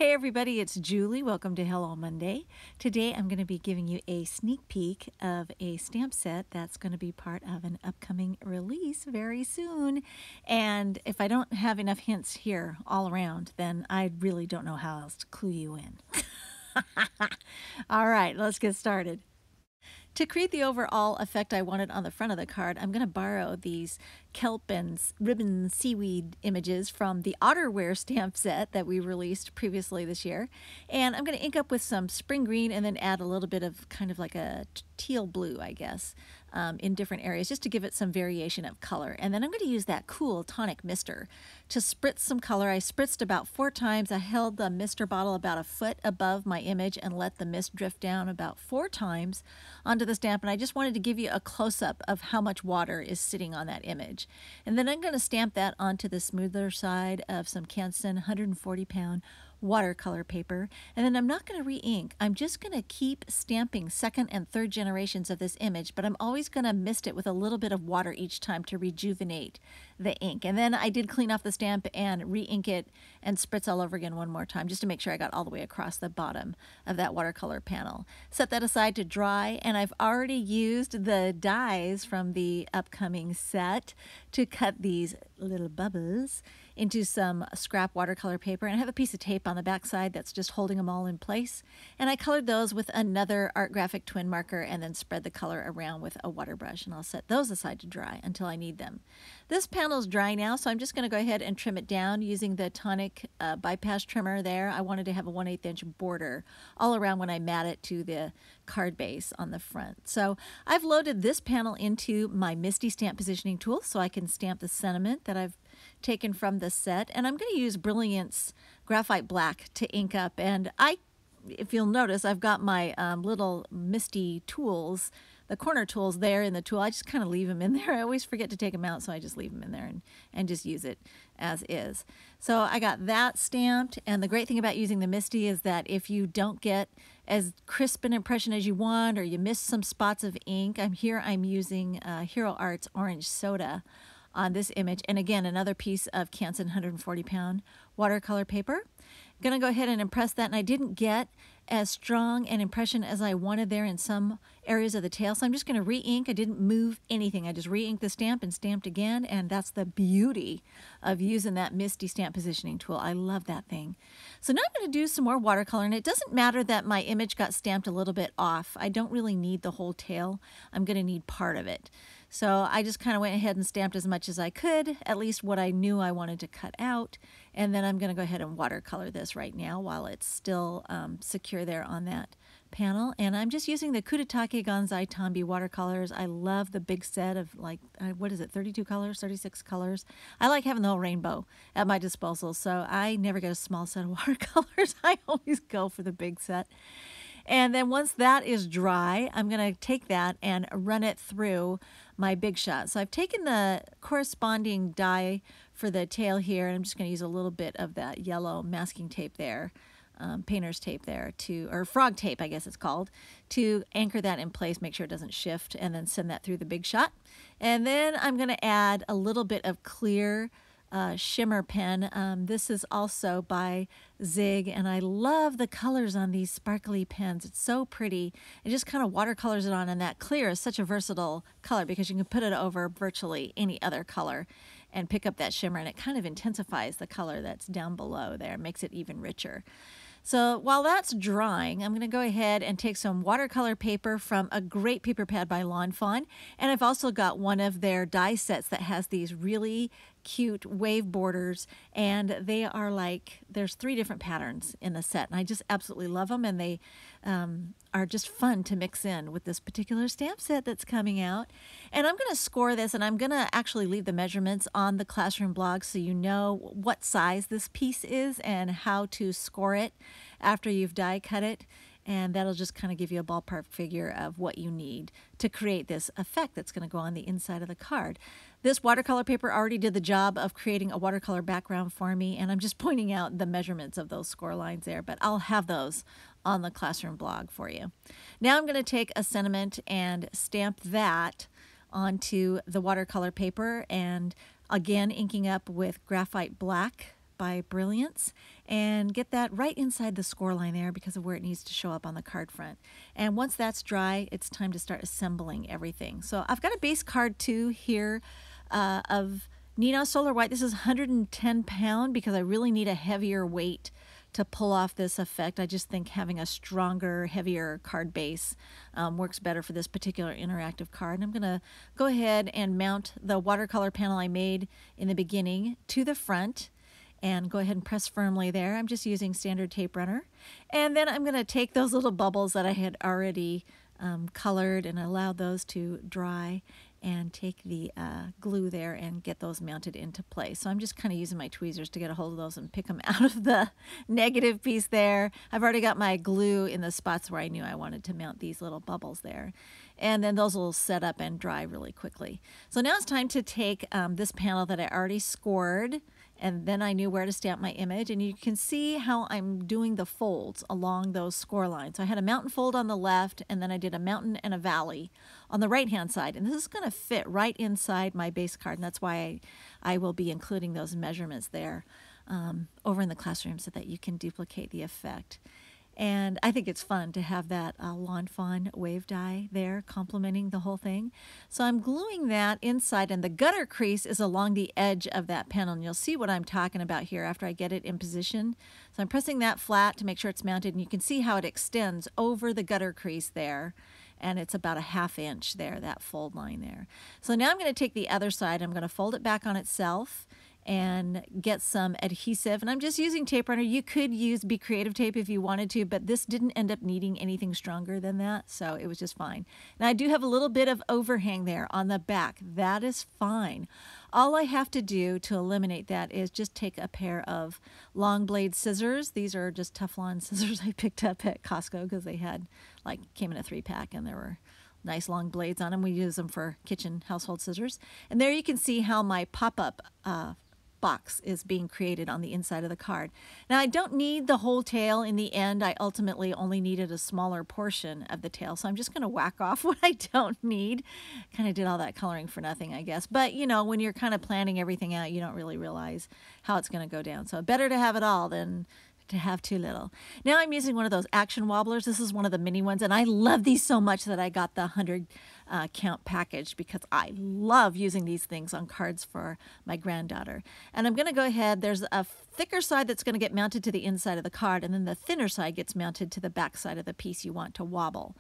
Hey everybody, it's Julie. Welcome to Hello Monday. Today I'm going to be giving you a sneak peek of a stamp set that's going to be part of an upcoming release very soon. And if I don't have enough hints here all around, then I really don't know how else to clue you in. All right, let's get started. To create the overall effect I wanted on the front of the card, I'm going to borrow these kelp and ribbon seaweed images from the Otterware stamp set that we released previously this year. And I'm going to ink up with some spring green and then add a little bit of kind of like a teal blue, I guess, in different areas just to give it some variation of color. And then I'm going to use that cool tonic mister to spritz some color. I spritzed about 4 times. I held the mister bottle about a foot above my image and let the mist drift down about 4 times onto the stamp. And I just wanted to give you a close-up of how much water is sitting on that image. And then I'm going to stamp that onto the smoother side of some Hutson 140-pound watercolor paper. And then I'm not going to re-ink. I'm just going to keep stamping second and third generations of this image, but I'm always going to mist it with a little bit of water each time to rejuvenate the ink. And then I did clean off the stamp and re-ink it and spritz all over again one more time just to make sure I got all the way across the bottom of that watercolor panel. Set that aside to dry, and I've already used the dies from the upcoming set to cut these little bubbles into some scrap watercolor paper, and I have a piece of tape on the back side that's just holding them all in place. And I colored those with another Art Graphic twin marker and then spread the color around with a water brush, and I'll set those aside to dry until I need them. This panel is dry now, so I'm just going to go ahead and trim it down using the tonic bypass trimmer there. I wanted to have a 1/8 inch border all around when I mat it to the card base on the front. So I've loaded this panel into my Misty stamp positioning tool so I can stamp the sentiment that I've taken from the set, and I'm going to use Brilliance Graphite Black to ink up. And if you'll notice, I've got my little Misty tools, the corner tools there in the tool. I just kind of leave them in there. I always forget to take them out, so I just leave them in there and just use it as is. So I got that stamped, and the great thing about using the Misty is that if you don't get as crisp an impression as you want, or you miss some spots of ink, I'm using Hero Arts Orange Soda on this image, and again another piece of Hutson 140-pound watercolor paper. I'm gonna go ahead and impress that, and I didn't get as strong an impression as I wanted there in some areas of the tail, so I'm just gonna re-ink. I didn't move anything. I just re-inked the stamp and stamped again, and that's the beauty of using that Misty stamp positioning tool. I love that thing. So now I'm gonna do some more watercolor, and it doesn't matter that my image got stamped a little bit off. I don't really need the whole tail. I'm gonna need part of it. So I just kind of went ahead and stamped as much as I could, at least what I knew I wanted to cut out. And then I'm going to go ahead and watercolor this right now while it's still secure there on that panel. And I'm just using the Kudetake Gonzai Tambi watercolors. I love the big set of, like, what is it, 32 colors, 36 colors. I like having the whole rainbow at my disposal, so I never get a small set of watercolors. I always go for the big set. And then once that is dry, I'm going to take that and run it through my Big Shot. So I've taken the corresponding die for the tail here, and I'm just going to use a little bit of that yellow masking tape there, painter's tape there, or frog tape, I guess it's called, to anchor that in place, make sure it doesn't shift, and then send that through the Big Shot. And then I'm going to add a little bit of clear shimmer pen. This is also by Zig, and I love the colors on these sparkly pens. It's so pretty. It just kind of watercolors it on, and that clear is such a versatile color because you can put it over virtually any other color and pick up that shimmer, and it kind of intensifies the color that's down below there, makes it even richer. So while that's drying, I'm going to go ahead and take some watercolor paper from a great paper pad by Lawn Fawn, and I've also got one of their die sets that has these really cute wave borders, and they are like, there's 3 different patterns in the set, and I just absolutely love them, and they are just fun to mix in with this particular stamp set that's coming out. And I'm going to score this, and I'm going to actually leave the measurements on the classroom blog so you know what size this piece is and how to score it after you've die cut it. And that'll just kind of give you a ballpark figure of what you need to create this effect that's going to go on the inside of the card. This watercolor paper already did the job of creating a watercolor background for me, and I'm just pointing out the measurements of those score lines there, but I'll have those on the classroom blog for you. Now I'm going to take a sentiment and stamp that onto the watercolor paper, and again inking up with Graphite Black by Brilliance and get that right inside the score line there because of where it needs to show up on the card front. And once that's dry, it's time to start assembling everything. So I've got a base card too here of Nino Solar White. This is 110 pound because I really need a heavier weight to pull off this effect. I just think having a stronger, heavier card base works better for this particular interactive card. And I'm going to go ahead and mount the watercolor panel I made in the beginning to the front and go ahead and press firmly there. I'm just using standard tape runner. And then I'm going to take those little bubbles that I had already colored and allowed those to dry and take the glue there and get those mounted into place. So I'm just kind of using my tweezers to get a hold of those and pick them out of the negative piece there. I've already got my glue in the spots where I knew I wanted to mount these little bubbles there. And then those will set up and dry really quickly. So now it's time to take this panel that I already scored, and then I knew where to stamp my image, and you can see how I'm doing the folds along those score lines. So I had a mountain fold on the left, and then I did a mountain and a valley on the right-hand side, and this is going to fit right inside my base card, and that's why I will be including those measurements there over in the classroom so that you can duplicate the effect. And I think it's fun to have that lawn fawn wave die there complementing the whole thing. So I'm gluing that inside, and the gutter crease is along the edge of that panel. And you'll see what I'm talking about here after I get it in position. So I'm pressing that flat to make sure it's mounted, and you can see how it extends over the gutter crease there. And it's about a 1/2 inch there, that fold line there. So now I'm going to take the other side. I'm going to fold it back on itself and get some adhesive, and I'm just using tape runner. You could use Be Creative tape if you wanted to, but this didn't end up needing anything stronger than that, so it was just fine. Now I do have a little bit of overhang there on the back. That is fine. All I have to do to eliminate that is just take a pair of long blade scissors. These are just Teflon scissors I picked up at Costco because they had, like, came in a 3-pack and there were nice long blades on them. We use them for kitchen household scissors. And there you can see how my pop-up box is being created on the inside of the card. Now I don't need the whole tail in the end. I ultimately only needed a smaller portion of the tail, so I'm just going to whack off what I don't need. Kind of did all that coloring for nothing, I guess. But you know, when you're kind of planning everything out, you don't really realize how it's going to go down. So better to have it all than to have too little. Now I'm using one of those action wobblers. This is one of the mini ones, and I love these so much that I got the 100 count package because I love using these things on cards for my granddaughter. And I'm going to go ahead, there's a thicker side that's going to get mounted to the inside of the card, and then the thinner side gets mounted to the back side of the piece you want to wobble.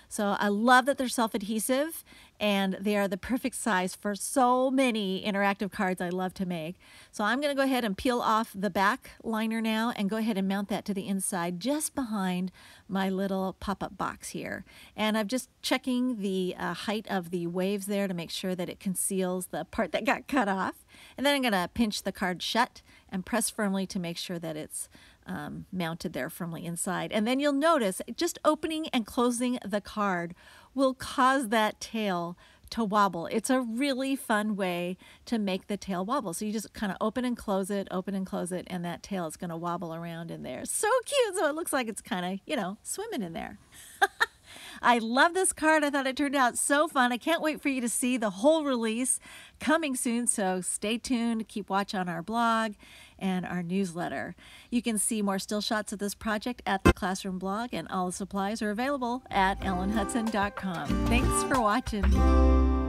So I love that they're self-adhesive, and they are the perfect size for so many interactive cards I love to make. So I'm going to go ahead and peel off the back liner now and go ahead and mount that to the inside just behind my little pop-up box here. And I'm just checking the height of the waves there to make sure that it conceals the part that got cut off. And then I'm going to pinch the card shut and press firmly to make sure that it's mounted there firmly inside. And then you'll notice just opening and closing the card will cause that tail to wobble. It's a really fun way to make the tail wobble. So you just kind of open and close it, and that tail is going to wobble around in there. So cute. So it looks like it's kind of, you know, swimming in there. I love this card. I thought it turned out so fun. I can't wait for you to see the whole release coming soon, so stay tuned. Keep watch on our blog and our newsletter. You can see more still shots of this project at the Classroom blog, and all the supplies are available at ellenhutson.com. Thanks for watching.